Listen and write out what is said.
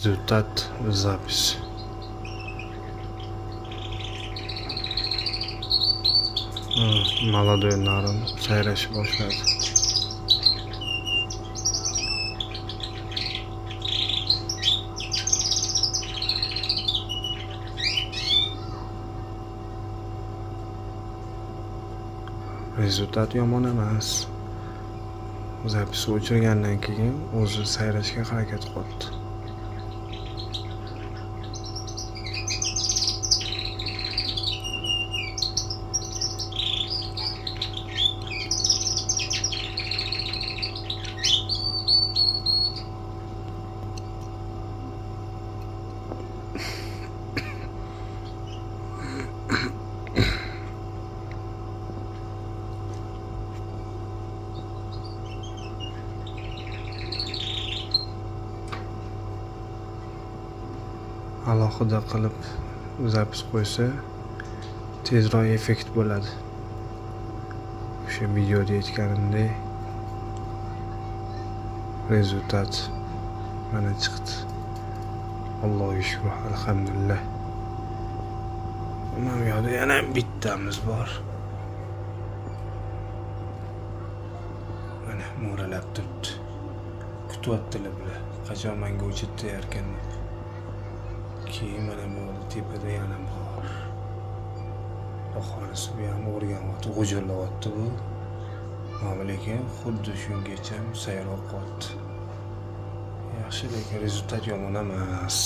Результат записи. Молодой нарон sayrashni boshladi. Rezultat yomon emas. Zapis o'chirgandan keyin o'zi sayrashga harakat qildi. Alohida qilib zapis qo'ysa tezroq effekt bo'ladi. O'sha videoda aytganimdek rezultat mana chiqdi. Allohga shukr, alhamdulillah. Mana bu yerda yana bittamiz bor. Mana mo'ralab turibdi. Kutyaptilar bular. Qachon menga o'chirdi ekan. Keyin mana bu tepada yana bor. Oxirisi bu ham o'rganyapti, g'ujalyapti bu. Lekin xuddi shungacha sayroq qoldi. Yaxshi, lekin rezultat yomon emas.